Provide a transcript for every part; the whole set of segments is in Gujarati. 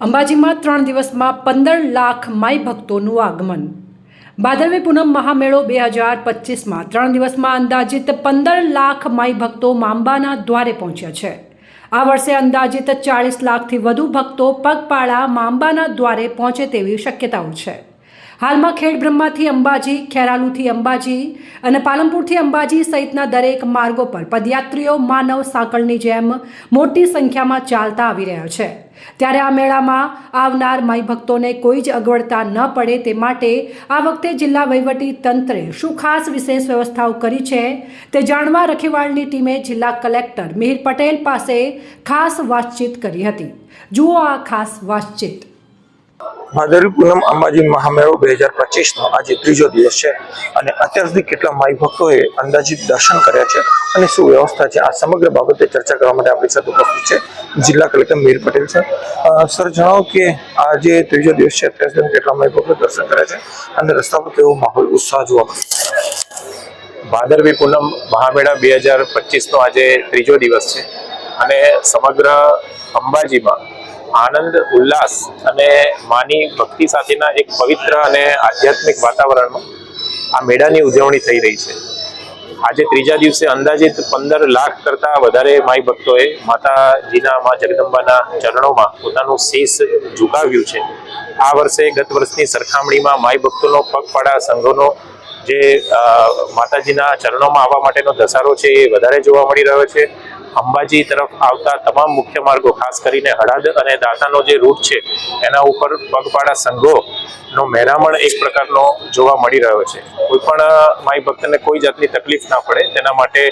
અંબાજીમાં 3 દિવસમાં 15 લાખ માઈ ભક્તોનું આગમન. ભાદરવી પૂનમ મહામેળો 2025માં 3 દિવસમાં અંદાજિત 15 લાખ માઈ ભક્તો માંબાના દ્વારે પહોંચ્યા છે. આ વર્ષે અંદાજિત 40 લાખથી વધુ ભક્તો પગપાળા માંબાના દ્વારે પહોંચે તેવી શક્યતાઓ છે. હાલમાં ખેડબ્રહ્માથી અંબાજી, ખેરાલુથી અંબાજી અને પાલનપુરથી અંબાજી સહિતના દરેક માર્ગો પર પદયાત્રીઓ માનવ સાંકળની જેમ મોટી સંખ્યામાં ચાલતા આવી રહ્યા છે. ત્યારે આ મેળામાં આવનાર માઈ ભક્તોને કોઈ જ અગવડતા ન પડે તે માટે આ વખતે જિલ્લા વહીવટી તંત્રે શું ખાસ વિશેષ વ્યવસ્થાઓ કરી છે તે જાણવા રખેવાળની ટીમે જિલ્લા કલેક્ટર મિહિર પટેલ પાસે ખાસ વાતચીત કરી હતી. જુઓ આ ખાસ વાતચીત. ભાદરવી પૂનમ અંબાજી મહામેળો 2025નો આજે ત્રીજો દિવસ છે અને અત્યાર સુધી કેટલા માઈ ભક્તોએ અંદાજિત દર્શન કર્યા છે અને શું વ્યવસ્થા છે, આ સમગ્ર બાબતે ચર્ચા કરવા માટે આપણી સાથે ઉપસ્થિત છે જિલ્લા કલેક્ટર મિહિર પટેલ છે. સર, જણાવો કે આજે ત્રીજો દિવસ છે, અત્યાર સુધી કેટલા માઈ ભક્તો દર્શન કર્યા છે અને રસ્તા પર કેવો માહોલ, ઉત્સાહ જોવા મળે? ભાદરવી પૂનમ મહામેળા 2025નો આજે ત્રીજો દિવસ છે અને સમગ્ર અંબાજીમાં આનંદ, ઉલ્લાસ અને માની ભક્તિ સાથેના એક પવિત્ર અને આધ્યાત્મિક વાતાવરણમાં આ મેળાની ઉજવણી થઈ રહી છે. આજે ત્રીજા દિવસે અંદાજિત 15 લાખ કરતા વધારે માઈ ભક્તોએ માતાજીના, મા જગદંબાના ચરણોમાં પોતાનું શીશ ઝુકાવ્યું છે. આ વર્ષે ગત વર્ષની સરખામણીમાં માઈ ભક્તોનો પગપાળા સંઘોનો જે માતાજીના ચરણોમાં આવવા માટેનો ધસારો છે એ વધારે જોવા મળી રહ્યો છે. અંબાજી તરફ આવતા તમામ મુખ્ય માર્ગો, ખાસ કરીને હળાદ અને દાતાનો જે રૂટ છે એના ઉપર પગપાળા સંઘોનો મહેરામણ એક પ્રકારનો જોવા મળી રહ્યો છે. કોઈ પણ માઈ ભક્તને કોઈ જાતની તકલીફ ના પડે તેના માટે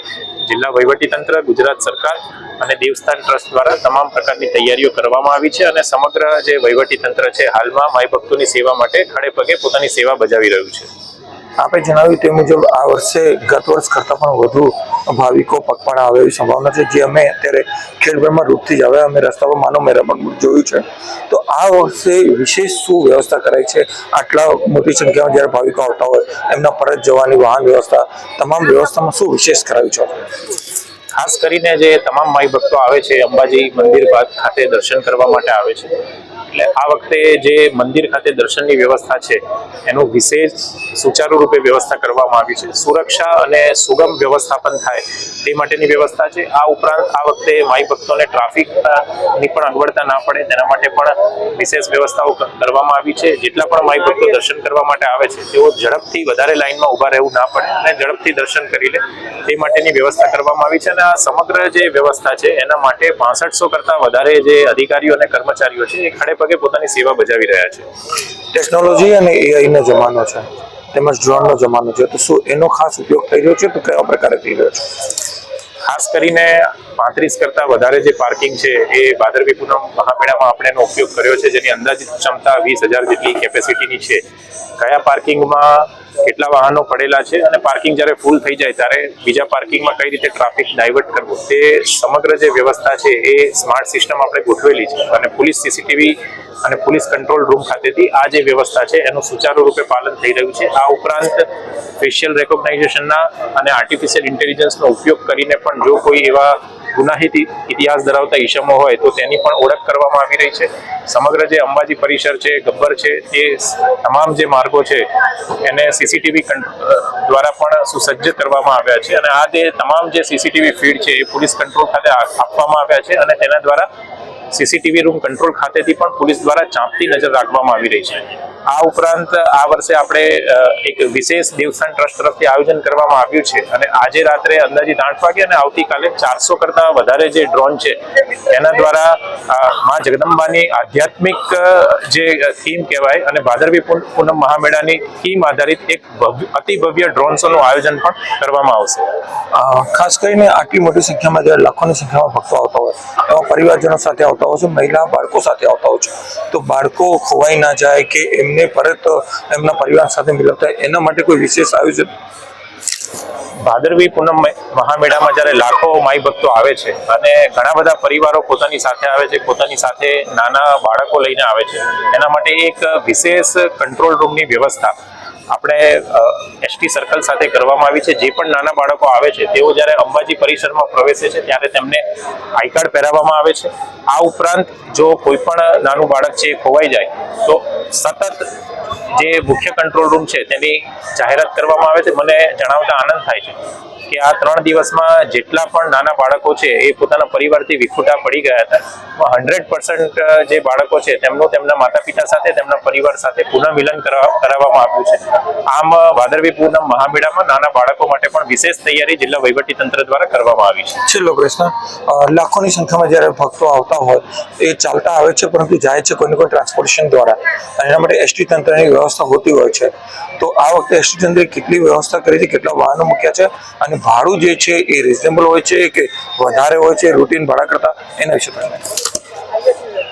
જિલ્લા વહીવટીતંત્ર, ગુજરાત સરકાર અને દેવસ્થાન ટ્રસ્ટ દ્વારા તમામ પ્રકારની તૈયારીઓ કરવામાં આવી છે અને સમગ્ર જે વહીવટીતંત્ર છે હાલમાં માઈ ભક્તોની સેવા માટે ખડે પગે પોતાની સેવા બજાવી રહ્યું છે. આપણે જણાવ્યું તે મુજબ આ વર્ષે ગત વર્ષ કરતાં પણ વધુ ભાવિકો પગપાળા આવે એવી સંભાવના છે. જે અમે અત્યારે ખેડબ્રહ્મા રૂટથી જ આવ્યા, અમે રસ્તા પર માનવ મહેરામણ જોયું છે. તો આ વર્ષે વિશેષ શું વ્યવસ્થા કરાઈ છે? આટલા મોટી સંખ્યામાં જ્યારે ભાવિકો આવતા હોય એમના પરત જવાની વાહન વ્યવસ્થા, તમામ વ્યવસ્થામાં શું વિશેષ કરાયું છે? ખાસ કરીને જે તમામ માઈ ભક્તો આવે છે અંબાજી મંદિર ખાતે દર્શન કરવા માટે આવે છે, એટલે આ વખતે જે મંદિર ખાતે દર્શનની વ્યવસ્થા છે એનું વિશેષ સુચારુ રૂપે વ્યવસ્થા કરવામાં આવી છે. સુરક્ષા અને સુગમ વ્યવસ્થાપન થાય તે માટેની વ્યવસ્થા છે. આ ઉપરાંત આ વખતે માઈ ભક્તોને ટ્રાફિકની પણ અગવડતા ના પડે તેના માટે પણ વિશેષ વ્યવસ્થાઓ કરવામાં આવી છે. જેટલા પણ માઈ ભક્તો દર્શન કરવા માટે આવે છે તેઓ ઝડપથી વધારે લાઈનમાં ઊભા રહેવું ના પડે અને ઝડપથી દર્શન કરી લે તે માટેની વ્યવસ્થા કરવામાં આવી છે. અને આ સમગ્ર જે વ્યવસ્થા છે એના માટે 6500 કરતા વધારે જે અધિકારીઓ અને કર્મચારીઓ છે એ ખડે પગે પોતાની સેવા બજાવી રહ્યા છે. ટેકનોલોજી અને એઆઈનો જમાનો છે, તેમજ ડ્રોનનો જમાનો છે, તો શું એનો ખાસ ઉપયોગ થઈ રહ્યો છે? તો કેવા પ્રકારે થઈ રહ્યો છે? ખાસ કરીને 35 કરતા વધારે જે પાર્કિંગ છે એ ભાદરવી પૂનમ મહામેળામાં આપણે એનો ઉપયોગ કર્યો છે, જેની અંદાજિત ક્ષમતા 20,000 જેટલી કેપેસિટીની છે. કયા પાર્કિંગમાં કેટલા વાહનો પડેલા છે અને પાર્કિંગ જ્યારે ફૂલ થઈ જાય ત્યારે બીજા પાર્કિંગમાં કઈ રીતે ટ્રાફિક ડાયવર્ટ કરવું, તે સમગ્ર જે વ્યવસ્થા છે એ સ્માર્ટ સિસ્ટમ આપણે ગોઠવેલી છે અને પોલીસ સીસીટીવી અને પોલીસ કંટ્રોલ રૂમ ખાતેથી આ જે વ્યવસ્થા છે એનું સુચારુ રૂપે પાલન થઈ રહ્યું છે. આ ઉપરાંત ફેશિયલ રેકોગ્નાઇઝેશનના અને આર્ટિફિશિયલ ઇન્ટેલિજન્સનો ઉપયોગ કરીને પણ જો કોઈ એવા ગુનાહિત ઇતિહાસ ધરાવતા ઈસમો હોય તો તેની પણ ઓળખ કરવામાં આવી રહી છે. સમગ્ર જે અંબાજી પરિસર છે, ગબ્બર છે, તે તમામ જે માર્ગો છે એને સીસીટીવી દ્વારા પણ સુસજ્જ કરવામાં આવ્યા છે અને આ જે તમામ જે સીસીટીવી ફીડ છે એ પોલીસ કંટ્રોલ ખાતે આપવામાં આવ્યા છે અને તેના દ્વારા સીસીટીવી રૂમ કંટ્રોલ ખાતેથી પણ પોલીસ દ્વારા ચાંપતી નજર રાખવામાં આવી રહી છે. આ ઉપરાંત આ વર્ષે આપણે એક વિશેષ દેવસ્થાન ટ્રસ્ટ તરફથી આયોજન કરવામાં આવ્યું છે અને આજે રાત્રે અંદાજિત 8 વાગે અને આવતીકાલે 400 કરતા વધારે જે ડ્રોન છે એના દ્વારા મા જગદંબાની આધ્યાત્મિક જે થીમ કહેવાય અને ભાદરવી પૂનમ મહામેળાની થીમ આધારિત એક અતિ ભવ્ય ડ્રોન શોનું આયોજન પણ કરવામાં આવશે. ખાસ કરીને આટલી મોટી સંખ્યામાં જ્યારે લાખોની સંખ્યામાં ભક્તો આવતા હોય એવા પરિવારજનો સાથે આવતા હોય છે, મહિલા, બાળકો સાથે આવતા હોય છે, તો બાળકો ખોવાઈ ના જાય કે એમને પરત એમના પરિવાર સાથે મિલતા એના માટે કોઈ વિશેષ આયોજન? ભાદરવી પૂનમ મહામેળામાં જ્યારે લાખો માઈ ભક્તો આવે છે અને ઘણા બધા પરિવારો પોતાની સાથે આવે છે, પોતાની સાથે નાના બાળકો લઈને આવે છે, એના માટે એક વિશેષ કંટ્રોલ રૂમની વ્યવસ્થા આપણે એસટી સર્કલ સાથે કરવામાં આવી છે. જે પણ નાના બાળકો આવે છે તેઓ જ્યારે અંબાજી પરિસરમાં પ્રવેશે છે ત્યારે તેમને આઈ કાર્ડ પહેરાવવામાં આવે છે. આ ઉપરાંત જો કોઈ પણ નાનું બાળક છે એ ખોવાઈ જાય તો સતત જે મુખ્ય કંટ્રોલ રૂમ છે તેની જાહેરાત કરવામાં આવે છે. મને જણાવતા આનંદ થાય છે કે આ 3 દિવસમાં જેટલા પણ નાના બાળકો છે એ પોતાના પરિવારથી વિખૂટા પડી ગયા હતા, 100% જે બાળકો છે તેમનું તેમના માતા પિતા સાથે, તેમના પરિવાર સાથે પુનઃમિલન કરાવવામાં આવ્યું છે. આમ ભાદરવી પૂનમ મહામેળામાં નાના બાળકો માટે પણ વિશેષ તૈયારી જિલ્લા વહીવટીતંત્ર દ્વારા કરવામાં આવી છે. છેલ્લો પ્રશ્ન, લાખોની સંખ્યામાં જ્યારે ભક્તો આવતા હોય એ ચાલતા આવે છે પરંતુ જાય છે કોઈને કોઈ ટ્રાન્સપોર્ટેશન દ્વારા, અને એના માટે એસટી તંત્રની વ્યવસ્થા હોતી હોય છે. તો આ વખતે એસટી તંત્રે કેટલી વ્યવસ્થા કરી છે, કેટલા વાહનો મૂક્યા છે અને ભાડું જે છે એ રિઝનેબલ હોય છે કે વધારે હોય છે રૂટીન ભાડા કરતા, એના વિશે તમે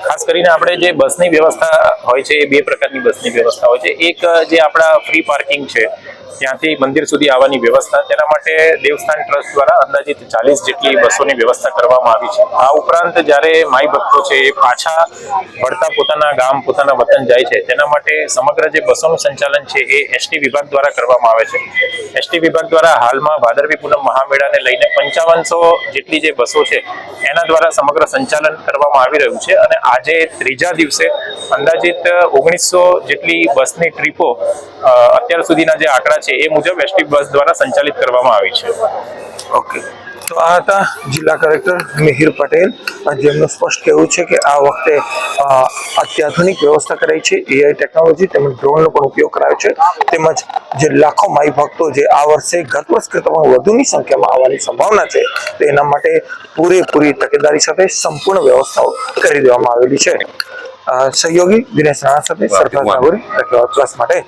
ખાસ કરીને આપણે જે બસની વ્યવસ્થા હોય છે એ 2 પ્રકારની બસની વ્યવસ્થા હોય છે. એક જે આપણા ફ્રી પાર્કિંગ છે ત્યાંથી મંદિર સુધી આવવાની વ્યવસ્થા, તેના માટે દેવસ્થાન ટ્રસ્ટ દ્વારા અંદાજિત 40 જેટલી બસોની વ્યવસ્થા કરવામાં આવી છે. આ ઉપરાંત જ્યારે માઈ ભક્તો છે એ પાછા વળતા પોતાના ગામ, પોતાના વતન જાય છે તેના માટે સમગ્ર જે બસોનું સંચાલન છે એ એસટી વિભાગ દ્વારા કરવામાં આવે છે. એસટી વિભાગ દ્વારા હાલમાં ભાદરવી પૂનમ મહામેળાને લઈને 5500 જેટલી જે બસો છે એના દ્વારા સમગ્ર સંચાલન કરવામાં આવી રહ્યું છે. અને આજે 3જા દિવસે અંદાજિત 1900 જેટલી બસની ટ્રીપો અત્યાર સુધીના જે આંકડા છે એ મુજબ એસટી બસ દ્વારા સંચાલિત કરવામાં આવી છે. ઓકે, તો આ હતા જિલ્લા કલેક્ટર મિહિર પટેલ, જેમનું સ્પષ્ટ કહેવું છે કે આ વખતે અત્યાધુનિક વ્યવસ્થા કરાઈ છે, એઆઈ ટેકનોલોજી તેમજ ડ્રોનનો પણ ઉપયોગ કરાયો છે, તેમજ જે લાખો માઈ ભક્તો જે આ વર્ષે ગત વર્ષ કરતાં પણ વધુની સંખ્યામાં આવવાની સંભાવના છે તો એના માટે પૂરેપૂરી તકેદારી સાથે સંપૂર્ણ વ્યવસ્થાઓ કરી દેવામાં આવેલી છે. સહયોગી દિનેશ રાણા સાથે સરફરાઝ નાગોરી, રખેવાળ પ્લસ માટે.